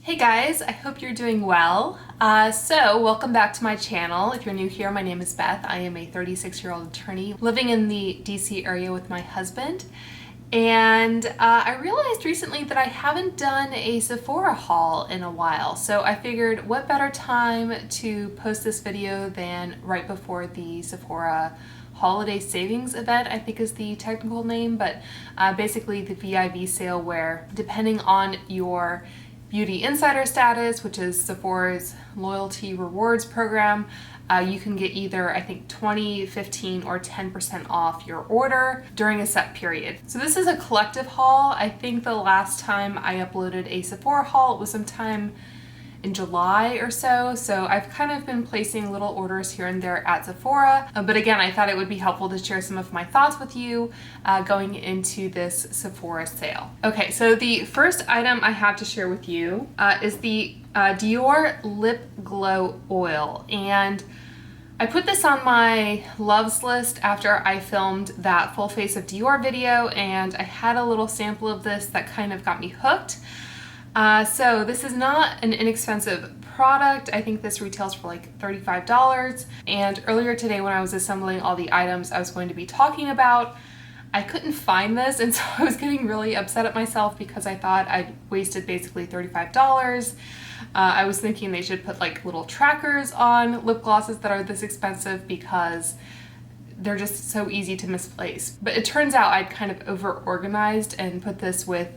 Hey guys, I hope you're doing well. Welcome back to my channel. If you're new here, my name is Beth. I am a 36-year-old attorney living in the DC area with my husband. And I realized recently that I haven't done a Sephora haul in a while. So I figured what better time to post this video than right before the Sephora holiday savings event, I think is the technical name, but basically the VIV sale where depending on your Beauty Insider status, which is Sephora's loyalty rewards program, you can get either, I think, 20, 15, or 10% off your order during a set period. So this is a collective haul. I think the last time I uploaded a Sephora haul, it was sometime in July or so. So I've kind of been placing little orders here and there at Sephora. But again, I thought it would be helpful to share some of my thoughts with you going into this Sephora sale. Okay, so the first item I have to share with you is the Dior Lip Glow Oil. And I put this on my loves list after I filmed that full face of Dior video, and I had a little sample of this that kind of got me hooked. So this is not an inexpensive product. I think this retails for like $35. And earlier today when I was assembling all the items I was going to be talking about, I couldn't find this, and so I was getting really upset at myself because I thought I'd wasted basically $35. I was thinking they should put like little trackers on lip glosses that are this expensive because they're just so easy to misplace. But it turns out I'd kind of over-organized and put this with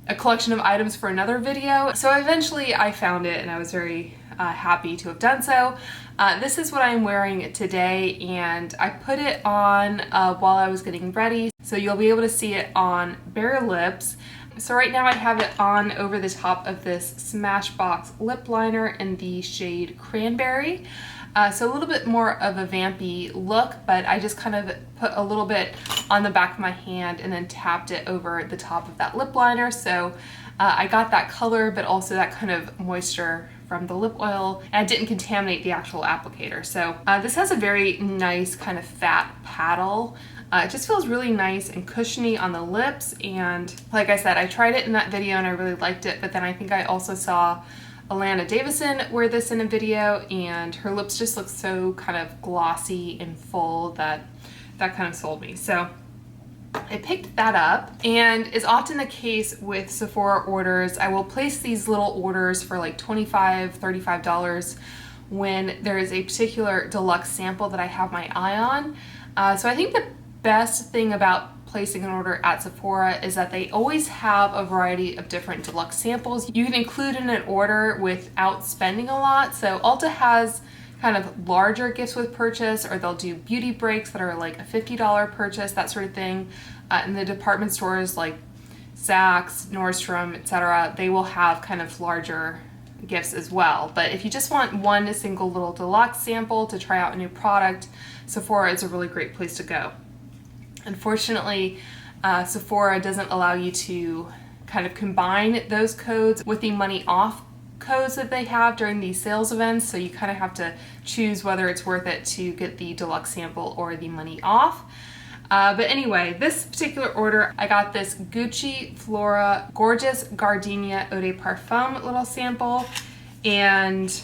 a collection of items for another video. So eventually I found it and I was very happy to have done so. This is what I'm wearing today, and I put it on while I was getting ready. So you'll be able to see it on bare lips. So right now I have it on over the top of this Smashbox Lip Liner in the shade Cranberry. So a little bit more of a vampy look, but I just kind of put a little bit on the back of my hand and then tapped it over the top of that lip liner. So I got that color, but also that kind of moisture from the lip oil, and it didn't contaminate the actual applicator. So this has a very nice kind of fat paddle. It just feels really nice and cushiony on the lips, and like I said, I tried it in that video and I really liked it, but then I think I also saw Alana Davison wear this in a video, and her lips just look so kind of glossy and full that kind of sold me. So I picked that up, and as often the case with Sephora orders, I will place these little orders for like $25, $35 when there is a particular deluxe sample that I have my eye on. So I think the best thing about placing an order at Sephora is that they always have a variety of different deluxe samples you can include in an order without spending a lot. So Ulta has kind of larger gifts with purchase, or they'll do beauty breaks that are like a $50 purchase, that sort of thing. In the department stores like Saks, Nordstrom, etc., they will have kind of larger gifts as well. But if you just want one single little deluxe sample to try out a new product, Sephora is a really great place to go. Unfortunately, Sephora doesn't allow you to kind of combine those codes with the money off codes that they have during these sales events, so you kind of have to choose whether it's worth it to get the deluxe sample or the money off. But anyway, this particular order, I got this Gucci Flora Gorgeous Gardenia Eau de Parfum little sample, and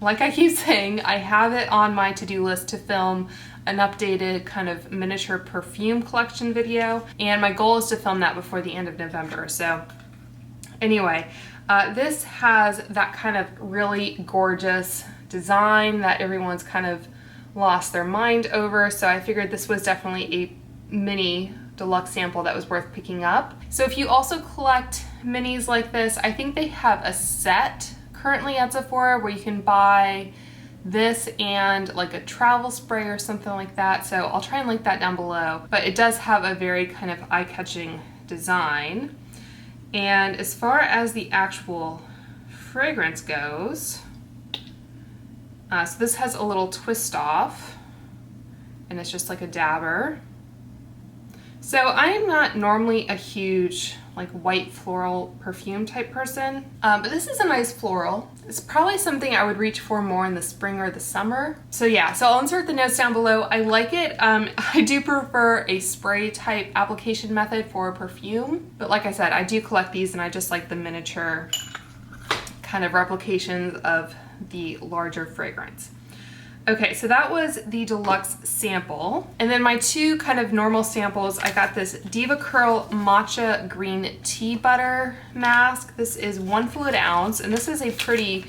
like I keep saying, I have it on my to-do list to film an updated kind of miniature perfume collection video, and my goal is to film that before the end of November. So anyway, this has that kind of really gorgeous design that everyone's kind of lost their mind over, so I figured this was definitely a mini deluxe sample that was worth picking up. So if you also collect minis like this, I think they have a set currently at Sephora where you can buy this and like a travel spray or something like that. So I'll try and link that down below, but it does have a very kind of eye-catching design. And as far as the actual fragrance goes, so this has a little twist off, and it's just like a dabber. So I am not normally a huge like white floral perfume type person, but this is a nice floral. It's probably something I would reach for more in the spring or the summer. So yeah, so I'll insert the notes down below. I like it. I do prefer a spray type application method for perfume, but like I said, I do collect these and I just like the miniature kind of replications of the larger fragrance. Okay, so that was the deluxe sample. And then my two kind of normal samples, I got this Diva Curl Matcha Green Tea Butter Mask. This is 1 fluid ounce, and this is a pretty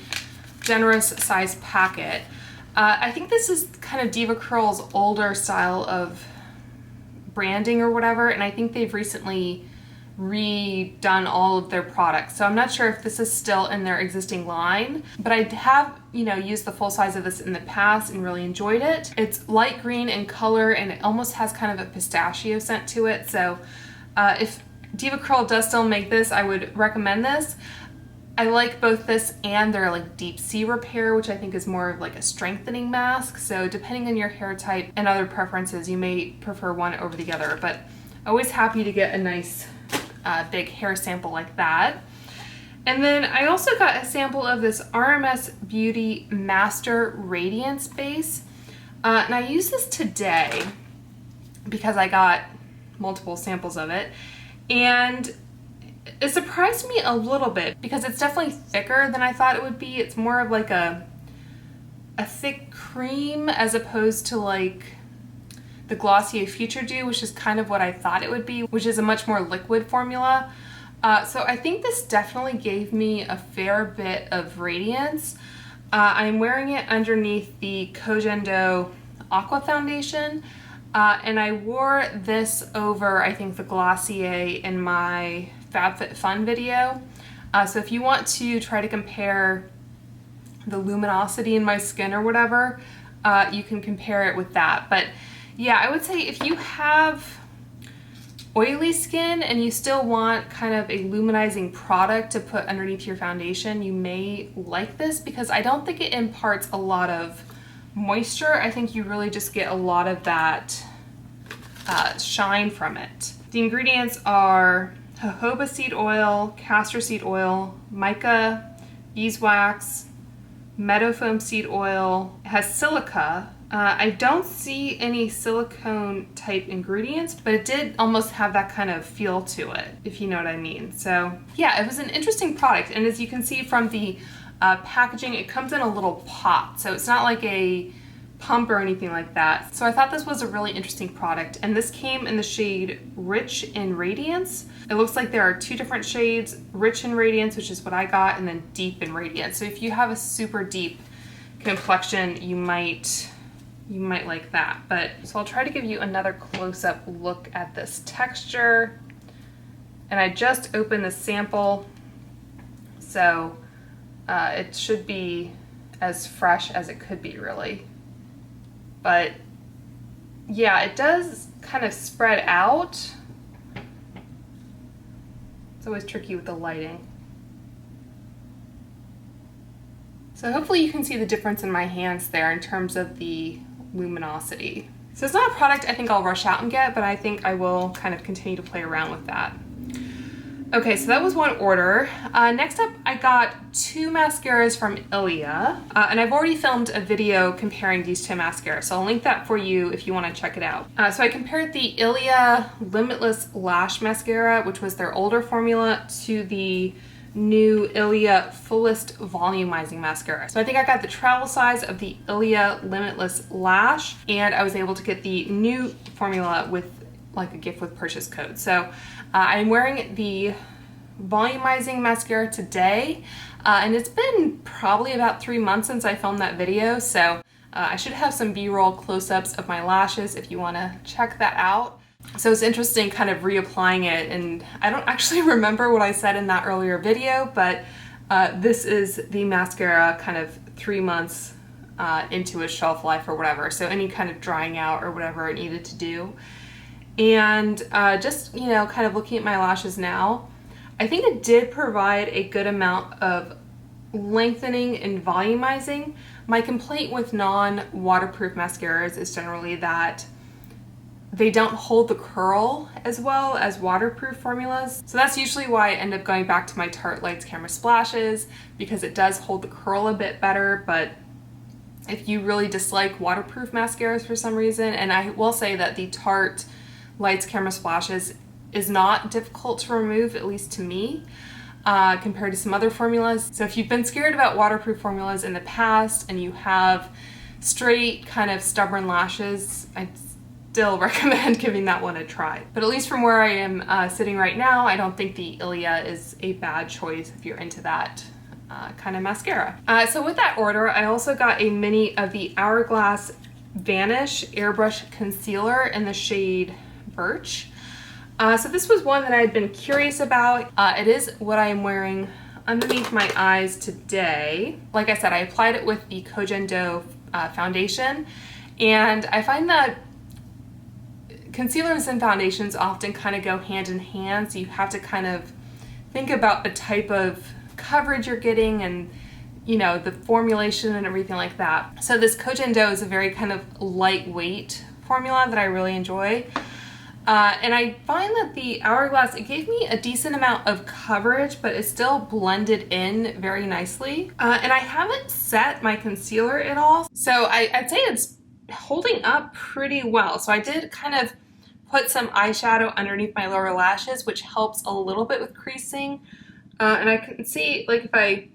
generous size packet. I think this is kind of Diva Curl's older style of branding or whatever, and I think they've recently redone all of their products. So I'm not sure if this is still in their existing line, but I have, you know, used the full size of this in the past and really enjoyed it. It's light green in color and it almost has kind of a pistachio scent to it. So if Diva Curl does still make this, I would recommend this. I like both this and their like deep sea repair, which I think is more of like a strengthening mask. So depending on your hair type and other preferences, you may prefer one over the other, but always happy to get a nice big hair sample like that. And then I also got a sample of this RMS Beauty Master Radiance base. And I used this today because I got multiple samples of it. And it surprised me a little bit because it's definitely thicker than I thought it would be. It's more of like a thick cream as opposed to like the Glossier Future Dew, which is kind of what I thought it would be, which is a much more liquid formula. So I think this definitely gave me a fair bit of radiance. I'm wearing it underneath the Kojendo Aqua foundation, and I wore this over, I think, the Glossier in my FabFitFun video. So if you want to try to compare the luminosity in my skin or whatever, you can compare it with that. But yeah, I would say if you have oily skin and you still want kind of a luminizing product to put underneath your foundation, you may like this because I don't think it imparts a lot of moisture. I think you really just get a lot of that shine from it. The ingredients are jojoba seed oil, castor seed oil, mica, beeswax, meadow foam seed oil. It has silica. I don't see any silicone type ingredients, but it did almost have that kind of feel to it, if you know what I mean. So yeah, it was an interesting product. And as you can see from the packaging, it comes in a little pot. So it's not like a pump or anything like that. So I thought this was a really interesting product. And this came in the shade Rich in Radiance. It looks like there are two different shades, Rich in Radiance, which is what I got, and then Deep in Radiance. So if you have a super deep complexion, you might like that. But so I'll try to give you another close-up look at this texture. And I just opened the sample, so it should be as fresh as it could be, really. But yeah, it does kind of spread out. It's always tricky with the lighting. So hopefully you can see the difference in my hands there in terms of the luminosity. So it's not a product I think I'll rush out and get, but I think I will kind of continue to play around with that. Okay, so that was one order. Next up, I got two mascaras from Ilia, and I've already filmed a video comparing these two mascaras, so I'll link that for you if you want to check it out. So I compared the Ilia Limitless Lash Mascara, which was their older formula, to the new Ilia Fullest Volumizing Mascara. So I think I got the travel size of the Ilia Limitless Lash, and I was able to get the new formula with like a gift with purchase code. So I'm wearing the volumizing mascara today, and it's been probably about 3 months since I filmed that video, so I should have some B-roll close-ups of my lashes if you want to check that out. So it's interesting kind of reapplying it, and I don't actually remember what I said in that earlier video, but this is the mascara kind of 3 months into its shelf life or whatever, so any kind of drying out or whatever it needed to do. And just, you know, kind of looking at my lashes now, I think it did provide a good amount of lengthening and volumizing. My complaint with non-waterproof mascaras is generally that they don't hold the curl as well as waterproof formulas. So that's usually why I end up going back to my Tarte Lights Camera Splashes, because it does hold the curl a bit better. But if you really dislike waterproof mascaras for some reason, and I will say that the Tarte Lights Camera Splashes is not difficult to remove, at least to me. compared to some other formulas. So if you've been scared about waterproof formulas in the past and you have straight kind of stubborn lashes, I'd still recommend giving that one a try. But at least from where I am sitting right now, I don't think the Ilia is a bad choice if you're into that kind of mascara. So with that order, I also got a mini of the Hourglass Vanish Airbrush Concealer in the shade Birch. So this was one that I had been curious about. It is what I am wearing underneath my eyes today. Like I said, I applied it with the Kojen Do foundation, and I find that concealers and foundations often kind of go hand in hand, so you have to kind of think about the type of coverage you're getting and, you know, the formulation and everything like that. So this Kojen Do is a very kind of lightweight formula that I really enjoy. And I find that the Hourglass, it gave me a decent amount of coverage, but it still blended in very nicely. And I haven't set my concealer at all, so I'd say it's holding up pretty well. So I did kind of put some eyeshadow underneath my lower lashes, which helps a little bit with creasing. And I can see, like, if I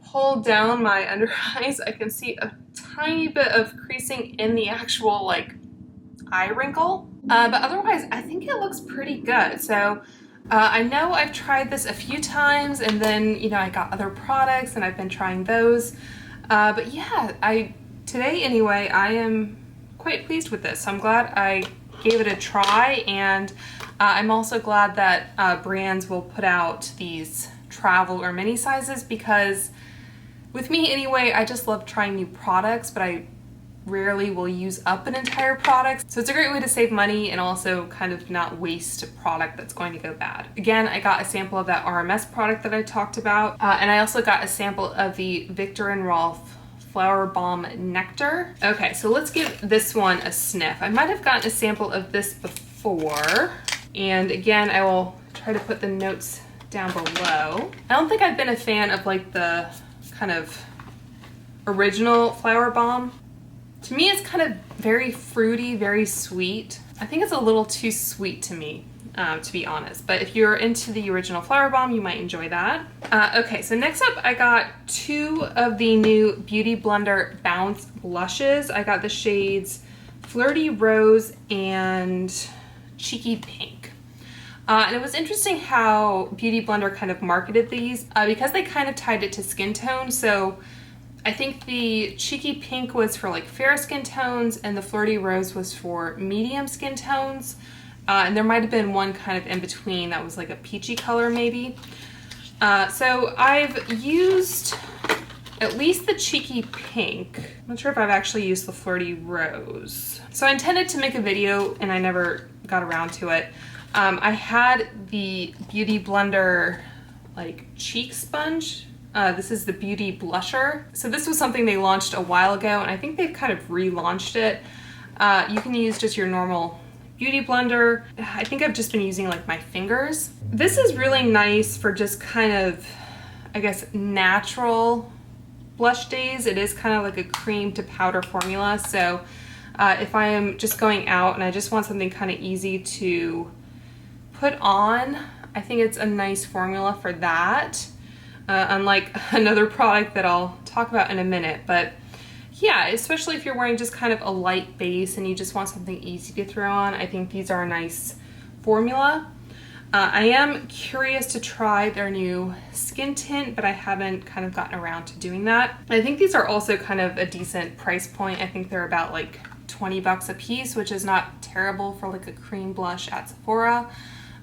pull down my under eyes, I can see a tiny bit of creasing in the actual, like, eye wrinkle. But otherwise, I think it looks pretty good. So I know I've tried this a few times, and then, you know, I got other products and I've been trying those. But yeah, today anyway, I am quite pleased with this. So I'm glad I gave it a try, and I'm also glad that brands will put out these travel or mini sizes, because with me anyway, I just love trying new products, but I rarely will use up an entire product. So it's a great way to save money and also kind of not waste a product that's going to go bad. Again, I got a sample of that RMS product that I talked about, and I also got a sample of the Viktor and Rolf Flower Bomb Nectar. Okay, so let's give this one a sniff. I might have gotten a sample of this before, and again, I will try to put the notes down below. I don't think I've been a fan of like the kind of original Flower Bomb. To me, it's kind of very fruity, very sweet. I think it's a little too sweet to me, to be honest. But if you're into the original Flower Bomb, you might enjoy that. Okay, so next up, I got 2 of the new Beauty Blender Bounce blushes. I got the shades Flirty Rose and Cheeky Pink. And it was interesting how Beauty Blender kind of marketed these because they kind of tied it to skin tone. So I think the Cheeky Pink was for like fair skin tones, and the Flirty Rose was for medium skin tones. And there might have been one kind of in between that was like a peachy color maybe. So I've used at least the Cheeky Pink. I'm not sure if I've actually used the Flirty Rose. So I intended to make a video and I never got around to it. I had the Beauty Blender like cheek sponge. This is the Beauty Blusher. So this was something they launched a while ago, and I think they've kind of relaunched it. You can use just your normal Beauty Blender. I think I've just been using like my fingers. This is really nice for just kind of, I guess, natural blush days. It is kind of like a cream to powder formula. So if I am just going out and I just want something kind of easy to put on, I think it's a nice formula for that. Unlike another product that I'll talk about in a minute. But yeah, especially if you're wearing just kind of a light base and you just want something easy to throw on, I think these are a nice formula. I am curious to try their new skin tint, but I haven't kind of gotten around to doing that. I think these are also kind of a decent price point. I think they're about like 20 bucks a piece, which is not terrible for like a cream blush at Sephora.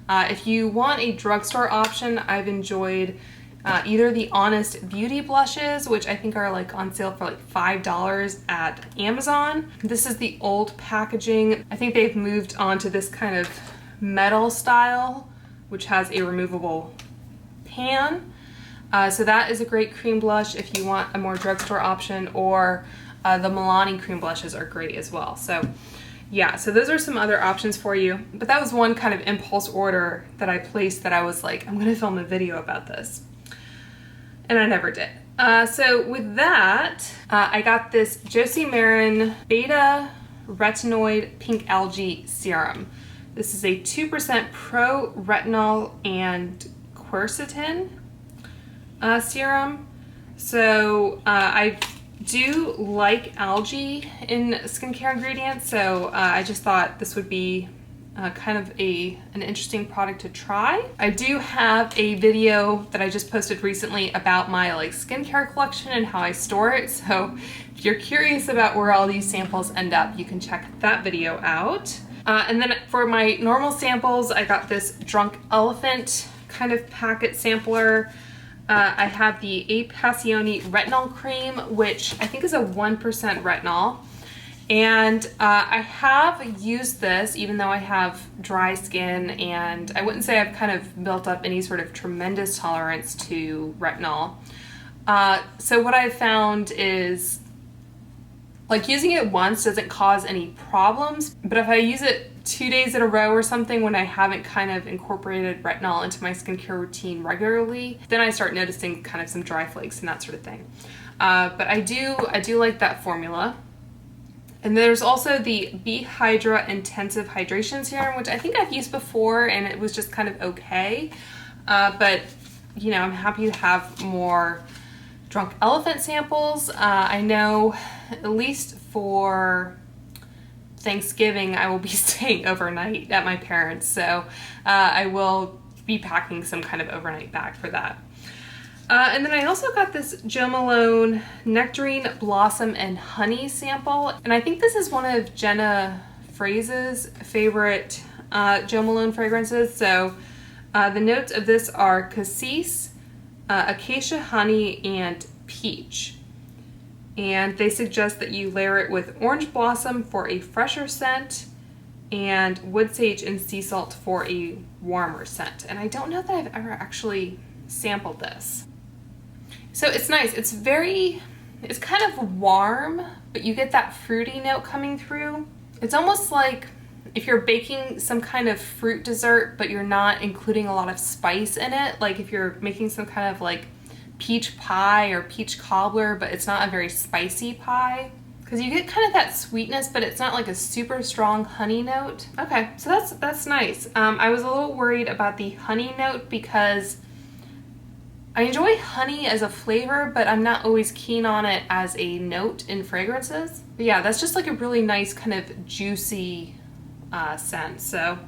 If you want a drugstore option, I've enjoyed either the Honest Beauty blushes, which I think are like on sale for like $5 at Amazon. This is the old packaging. I think they've moved on to this kind of metal style, which has a removable pan. So that is a great cream blush if you want a more drugstore option, or the Malone cream blushes are great as well. So yeah, so those are some other options for you. But that was one kind of impulse order that I placed that I was like, I'm gonna film a video about this. And I never did. So with that, I got this Josie Maran Beta Retinoid Pink Algae Serum. This is a 2% pro retinol and quercetin. serum. So I do like algae in skincare ingredients, so I just thought this would be kind of an interesting product to try. I do have a video that I just posted recently about my skincare collection and how I store it, so if you're curious about where all these samples end up, you can check that video out. And then for my normal samples, I got this Drunk Elephant kind of packet sampler. I have the A Passione Retinol Cream, which I think is a 1% retinol. And I have used this even though I have dry skin, and I wouldn't say I've kind of built up any sort of tremendous tolerance to retinol. So what I've found is using it once doesn't cause any problems, but if I use it 2 days in a row or something when I haven't kind of incorporated retinol into my skincare routine regularly, then I start noticing kind of some dry flakes and that sort of thing. But I do like that formula. And there's also the B Hydra Intensive Hydration Serum, which I think I've used before and it was just kind of okay. But you know, I'm happy to have more Drunk Elephant samples. I know at least for Thanksgiving I will be staying overnight at my parents', so I will be packing some kind of overnight bag for that. And then I also got this Jo Malone Nectarine Blossom and Honey sample, and I think this is one of Jenna Phrase's favorite Jo Malone fragrances. So the notes of this are cassis, acacia honey, and peach. And they suggest that you layer it with orange blossom for a fresher scent and wood sage and sea salt for a warmer scent. And I don't know that I've ever actually sampled this. So it's nice. It's kind of warm, but you get that fruity note coming through. It's almost like if you're baking some kind of fruit dessert, but you're not including a lot of spice in it. Like if you're making some kind of peach pie or peach cobbler, but it's not a very spicy pie. Because you get kind of that sweetness, but it's not like a super strong honey note. Okay, so that's nice. I was a little worried about the honey note because I enjoy honey as a flavor, but I'm not always keen on it as a note in fragrances. But yeah, that's just a really nice kind of juicy scent. So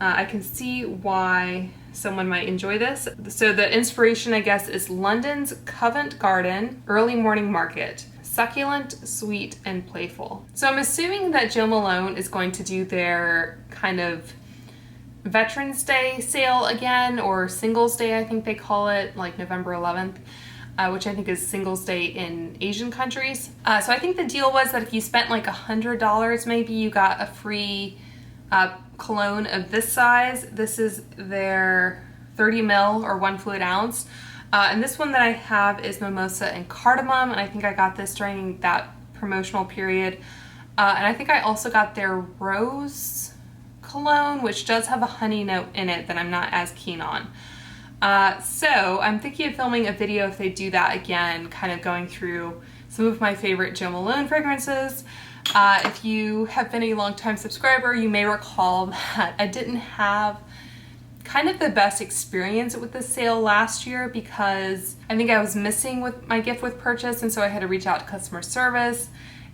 I can see why someone might enjoy this. So the inspiration, I guess, is London's Covent Garden Early Morning Market. Succulent, sweet, and playful. So I'm assuming that Jo Malone is going to do their kind of Veterans Day sale again, or Singles Day, I think they call it, November 11th, which I think is Singles Day in Asian countries. So I think the deal was that if you spent $100, maybe you got a free cologne of this size. This is their 30 ml or 1 fluid ounce. And this one that I have is Mimosa and Cardamom, and I think I got this during that promotional period. And I think I also got their Rose cologne, which does have a honey note in it that I'm not as keen on. So I'm thinking of filming a video if they do that again, kind of going through some of my favorite Jo Malone fragrances. If you have been a long-time subscriber, you may recall that I didn't have kind of the best experience with this sale last year because I think I was missing with my gift with purchase, and so I had to reach out to customer service,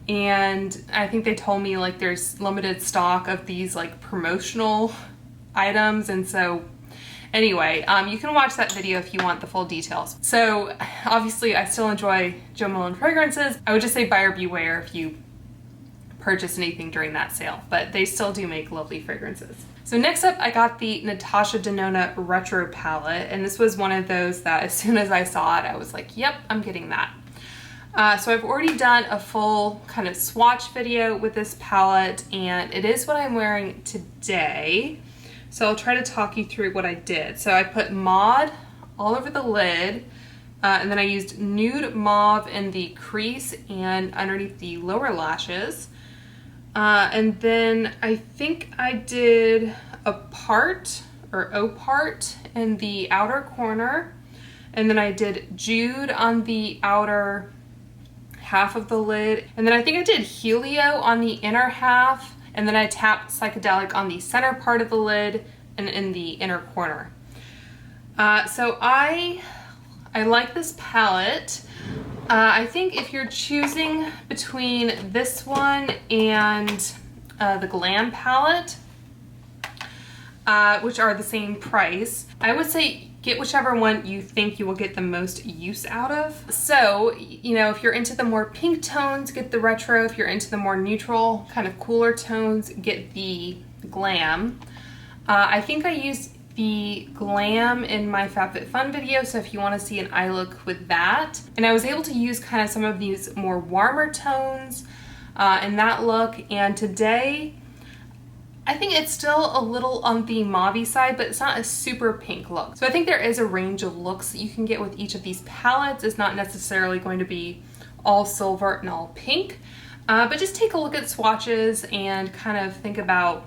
and I think they told me there's limited stock of these promotional items. And so anyway, you can watch that video if you want the full details. So obviously I still enjoy Jo Malone fragrances. I would just say buyer beware if you purchase anything during that sale, but they still do make lovely fragrances. So next up, I got the Natasha Denona Retro Palette, and this was one of those that as soon as I saw it, I was like, yep, I'm getting that. So I've already done a full kind of swatch video with this palette, and it is what I'm wearing today. So I'll try to talk you through what I did. So I put mauve all over the lid, and then I used nude mauve in the crease and underneath the lower lashes. And then I think I did a part or O part in the outer corner, and then I did Jude on the outer half of the lid, and then I think I did Helio on the inner half, and then I tapped Psychedelic on the center part of the lid and in the inner corner. So I I like this palette. I think if you're choosing between this one and the Glam palette, which are the same price, I would say get whichever one you think you will get the most use out of. So, you know, if you're into the more pink tones, get the retro. If you're into the more neutral, kind of cooler tones, get the Glam. I think I used the Glam in my FabFitFun video, so if you want to see an eye look with that. And I was able to use kind of some of these more warmer tones in that look, and today I think it's still a little on the mauve-y side, but it's not a super pink look. So I think there is a range of looks that you can get with each of these palettes. It's not necessarily going to be all silver and all pink, but just take a look at swatches and kind of think about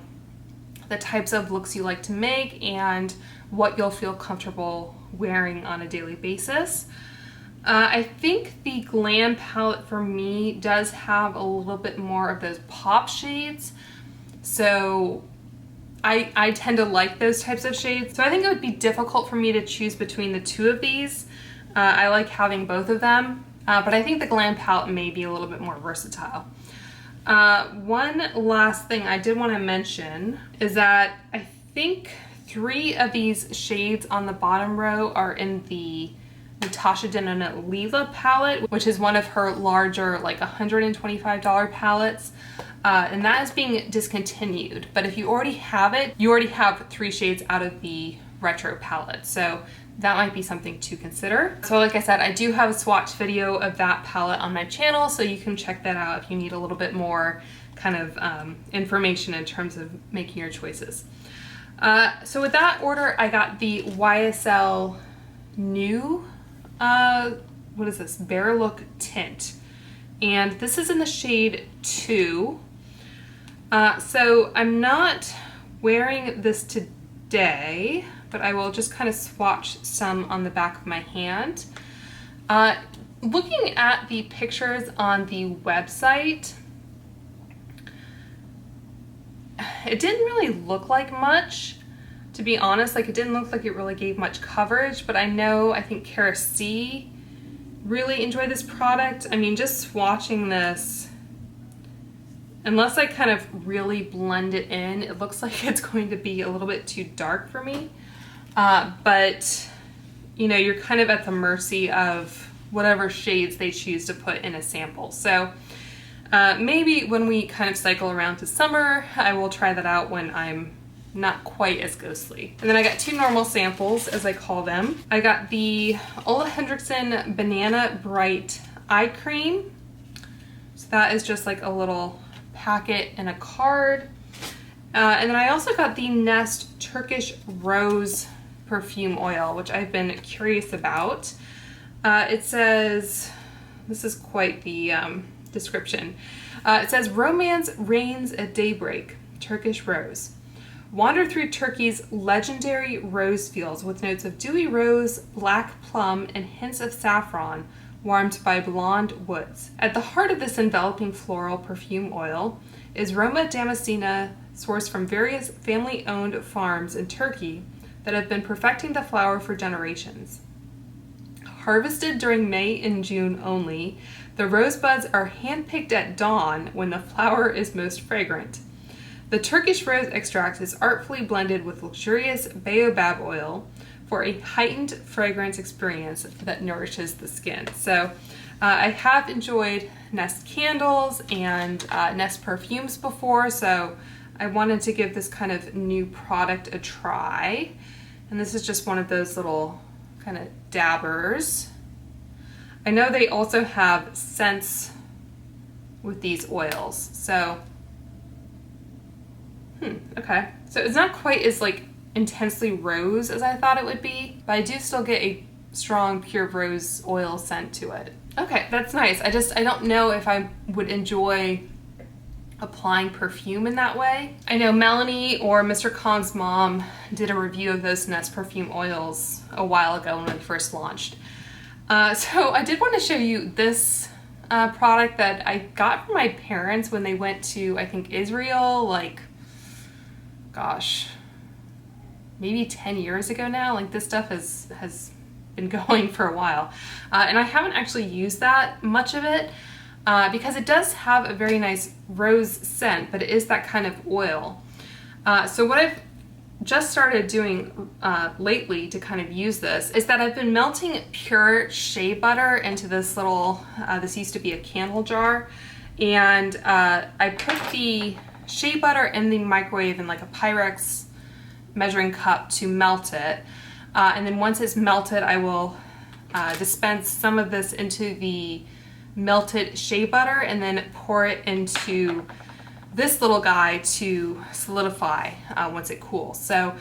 the types of looks you like to make and what you'll feel comfortable wearing on a daily basis. I think the Glam palette for me does have a little bit more of those pop shades. So I tend to like those types of shades. So I think it would be difficult for me to choose between the two of these. I like having both of them, but I think the Glam palette may be a little bit more versatile. One last thing I did want to mention is that I think 3 of these shades on the bottom row are in the Natasha Denona Lila palette, which is one of her larger, like $125 palettes. And that is being discontinued, but if you already have it, you already have 3 shades out of the retro palette, so that might be something to consider. So like I said, I do have a swatch video of that palette on my channel, so you can check that out if you need a little bit more kind of information in terms of making your choices. So with that order, I got the YSL New, what is this, Bare Look Tint, and this is in the shade 2. So I'm not wearing this today, but I will just kind of swatch some on the back of my hand. Looking at the pictures on the website, it didn't really look like much, to be honest. Like, it didn't look like it really gave much coverage, but I think Cara C really enjoyed this product. I mean, just swatching this, unless I kind of really blend it in, it looks like it's going to be a little bit too dark for me. But, you know, you're kind of at the mercy of whatever shades they choose to put in a sample. So maybe when we kind of cycle around to summer, I will try that out when I'm not quite as ghostly. And then I got 2 normal samples, as I call them. I got the Ole Henriksen Banana Bright Eye Cream. So that is just like a little packet and a card. And then I also got the Nest Turkish Rose Perfume Oil, which I've been curious about. It says, this is quite the description. It says, romance reigns at daybreak, Turkish Rose. Wander through Turkey's legendary rose fields with notes of dewy rose, black plum, and hints of saffron, warmed by blonde woods. At the heart of this enveloping floral perfume oil is Roma Damascena, sourced from various family-owned farms in Turkey that have been perfecting the flower for generations. Harvested during May and June only, the rosebuds are handpicked at dawn when the flower is most fragrant. The Turkish rose extract is artfully blended with luxurious baobab oil for a heightened fragrance experience that nourishes the skin. So I have enjoyed Nest candles and Nest perfumes before, so I wanted to give this kind of new product a try. And this is just one of those little kind of dabbers. I know they also have scents with these oils, so okay. So it's not quite as like intensely rose as I thought it would be, but I do still get a strong pure rose oil scent to it. Okay, that's nice. I don't know if I would enjoy applying perfume in that way. I know Melanie or Mr. Kong's mom did a review of those Nest perfume oils a while ago when they first launched. So I did want to show you this product that I got from my parents when they went to, I think, Israel, like, gosh, maybe 10 years ago now. Like, this stuff has been going for a while. And I haven't actually used that much of it because it does have a very nice rose scent, but it is that kind of oil. So what I've just started doing lately to kind of use this is that I've been melting pure shea butter into this little, this used to be a candle jar, and I put the shea butter in the microwave in like a Pyrex measuring cup to melt it. And then once it's melted, I will dispense some of this into the melted shea butter and then pour it into this little guy to solidify once it cools. So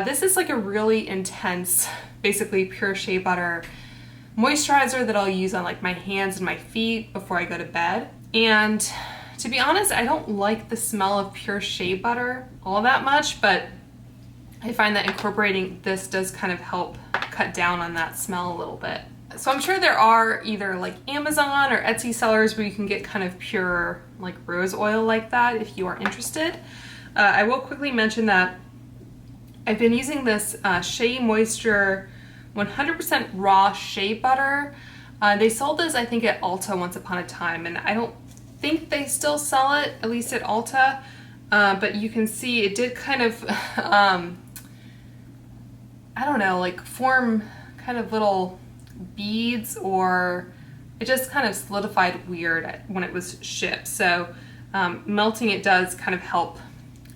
this is like a really intense, basically pure shea butter moisturizer that I'll use on like my hands and my feet before I go to bed. And to be honest, I don't like the smell of pure shea butter all that much, but I find that incorporating this does kind of help cut down on that smell a little bit. So I'm sure there are either like Amazon or Etsy sellers where you can get kind of pure like rose oil like that if you are interested. I will quickly mention that I've been using this Shea Moisture 100% raw shea butter. They sold this I think at Ulta once upon a time, and I don't think they still sell it, at least at Ulta. But you can see it did kind of, I don't know, like form kind of little beads, or it just kind of solidified weird when it was shipped. So melting it does kind of help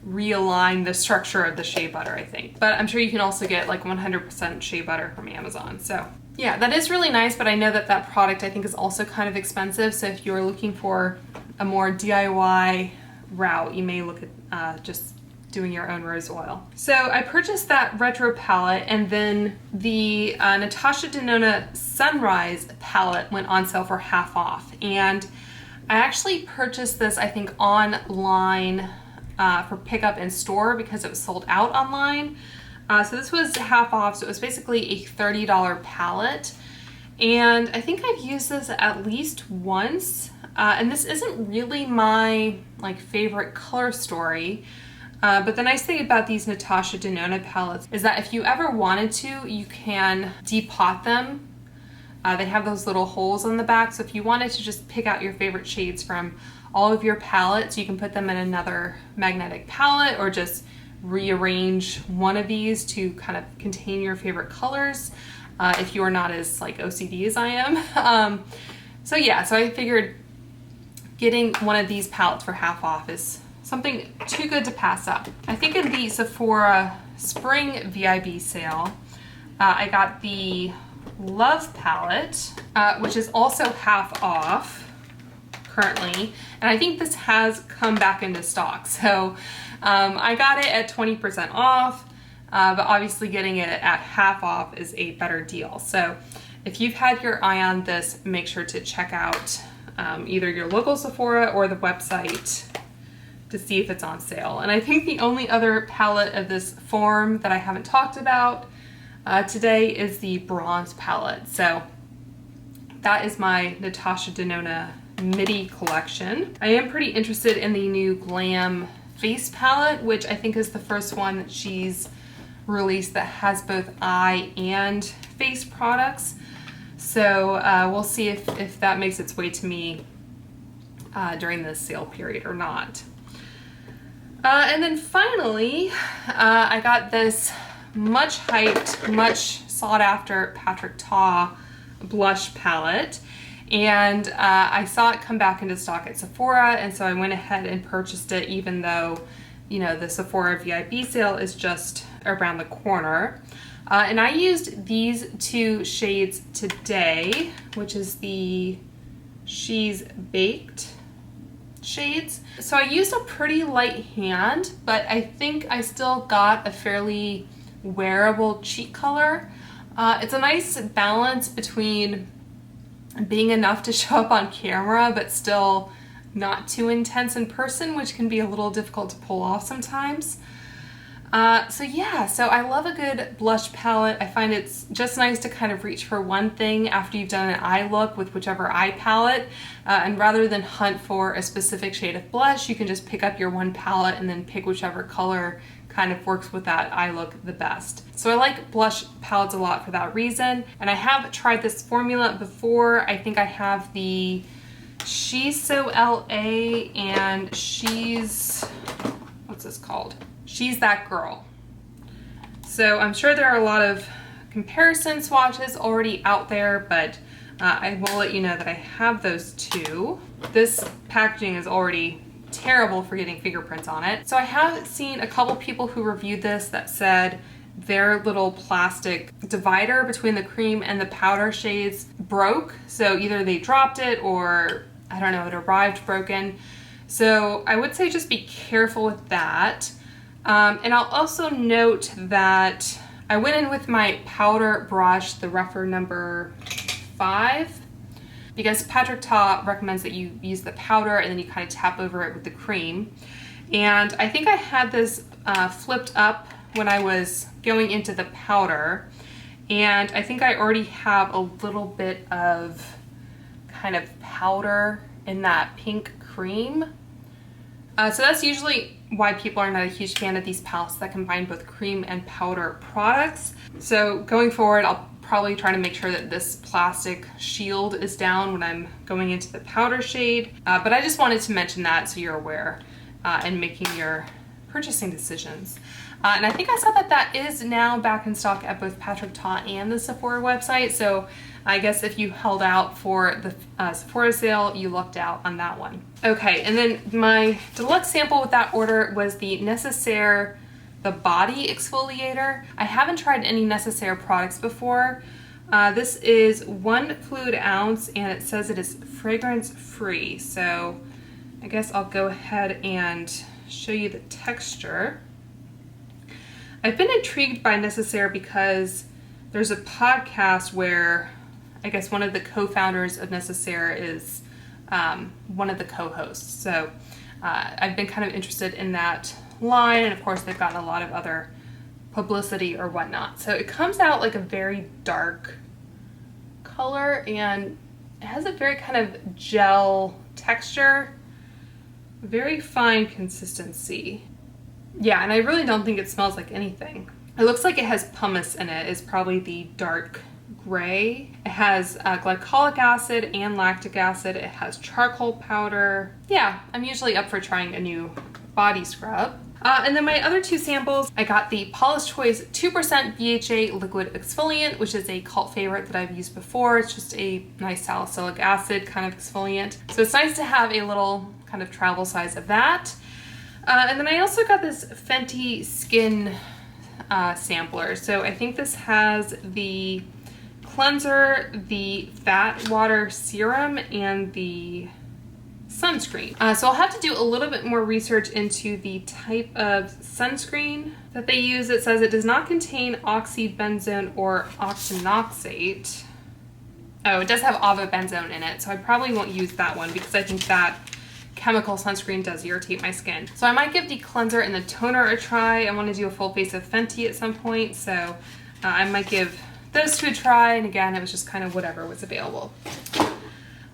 realign the structure of the shea butter, I think. But I'm sure you can also get like 100% shea butter from Amazon. So yeah, that is really nice, but I know that that product I think is also kind of expensive. So if you're looking for a more DIY route, you may look at just doing your own rose oil. So I purchased that retro palette, and then the Natasha Denona Sunrise palette went on sale for half off. And I actually purchased this, I think, online for pickup in store because it was sold out online. So this was half off, so it was basically a $30 palette. And I think I've used this at least once. And this isn't really my like favorite color story. But the nice thing about these Natasha Denona palettes is that if you ever wanted to, you can depot them. They have those little holes on the back, so if you wanted to just pick out your favorite shades from all of your palettes, you can put them in another magnetic palette or just rearrange one of these to kind of contain your favorite colors if you are not as like OCD as I am. So yeah, so I figured getting one of these palettes for half off is something too good to pass up. I think in the Sephora spring VIB sale, I got the Love palette, which is also half off currently. And I think this has come back into stock. So I got it at 20% off, but obviously getting it at half off is a better deal. So if you've had your eye on this, make sure to check out either your local Sephora or the website to see if it's on sale. And I think the only other palette of this form that I haven't talked about today is the bronze palette. So that is my Natasha Denona midi collection. I am pretty interested in the new Glam face palette, which I think is the first one that she's released that has both eye and face products. So we'll see if that makes its way to me during this sale period or not. And then finally, I got this much hyped, much sought after Patrick Ta blush palette. And I saw it come back into stock at Sephora, and so I went ahead and purchased it, even though, you know, the Sephora VIB sale is just around the corner. And I used these two shades today, which is the She's Baked shades. So I used a pretty light hand, but I think I still got a fairly wearable cheek color. It's a nice balance between being enough to show up on camera, but still not too intense in person, which can be a little difficult to pull off sometimes. So yeah, so I love a good blush palette. I find it's just nice to kind of reach for one thing after you've done an eye look with whichever eye palette. And rather than hunt for a specific shade of blush, you can just pick up your one palette and then pick whichever color kind of works with that eye look the best. So I like blush palettes a lot for that reason. And I have tried this formula before. I think I have the She's So LA and She's, what's this called? She's That Girl. So I'm sure there are a lot of comparison swatches already out there, but I will let you know that I have those two. This packaging is already terrible for getting fingerprints on it. So I have seen a couple people who reviewed this that said their little plastic divider between the cream and the powder shades broke. So either they dropped it or I don't know, it arrived broken. So I would say just be careful with that. And I'll also note that I went in with my powder brush, the rougher number 5, because Patrick Ta recommends that you use the powder and then you kind of tap over it with the cream. And I think I had this flipped up when I was going into the powder, and I think I already have a little bit of kind of powder in that pink cream. So that's usually why people are not a huge fan of these palettes that combine both cream and powder products. So going forward, I'll probably try to make sure that this plastic shield is down when I'm going into the powder shade. But I just wanted to mention that so you're aware and making your purchasing decisions. And I think I saw that that is now back in stock at both Patrick Ta and the Sephora website. So I guess if you held out for the Sephora sale, you lucked out on that one. Okay, and then my deluxe sample with that order was the Necessaire, the body exfoliator. I haven't tried any Necessaire products before. This is 1 fluid ounce and it says it is fragrance free. So I guess I'll go ahead and show you the texture. I've been intrigued by Necessaire because there's a podcast where I guess one of the co-founders of Necessaire is one of the co-hosts. So I've been kind of interested in that line, and of course they've gotten a lot of other publicity or whatnot. So it comes out like a very dark color and it has a very kind of gel texture, very fine consistency. Yeah, and I really don't think it smells like anything. It looks like it has pumice in it, is probably the dark gray. It has glycolic acid and lactic acid. It has charcoal powder. Yeah, I'm usually up for trying a new body scrub. And then my other two samples, I got the Paula's Choice 2% BHA liquid exfoliant, which is a cult favorite that I've used before. It's just a nice salicylic acid kind of exfoliant. So it's nice to have a little kind of travel size of that. And then I also got this Fenty Skin sampler. So I think this has the cleanser, the fat water serum, and the sunscreen. So I'll have to do a little bit more research into the type of sunscreen that they use. It says it does not contain oxybenzone or octinoxate. Oh, it does have avobenzone in it, so I probably won't use that one because I think that chemical sunscreen does irritate my skin. So I might give the cleanser and the toner a try. I want to do a full face of Fenty at some point, so I might give those two a try, and again, it was just kind of whatever was available.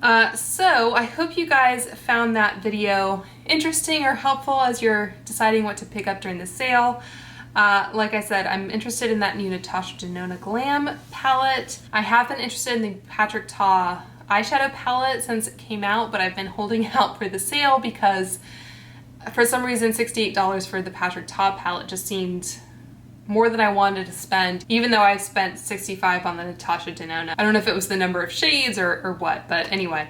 So I hope you guys found that video interesting or helpful as you're deciding what to pick up during the sale. Like I said, I'm interested in that new Natasha Denona Glam palette. I have been interested in the Patrick Ta eyeshadow palette since it came out, but I've been holding out for the sale because for some reason $68 for the Patrick Ta palette just seemed more than I wanted to spend, even though I spent $65 on the Natasha Denona. I don't know if it was the number of shades or what, but anyway.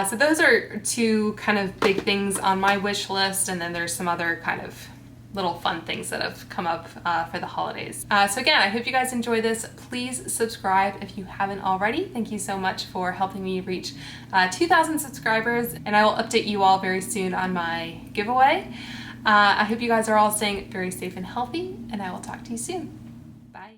So those are two kind of big things on my wish list, and then there's some other kind of little fun things that have come up for the holidays. So again, I hope you guys enjoy this. Please subscribe if you haven't already. Thank you so much for helping me reach 2,000 subscribers, and I will update you all very soon on my giveaway. I hope you guys are all staying very safe and healthy, and I will talk to you soon. Bye.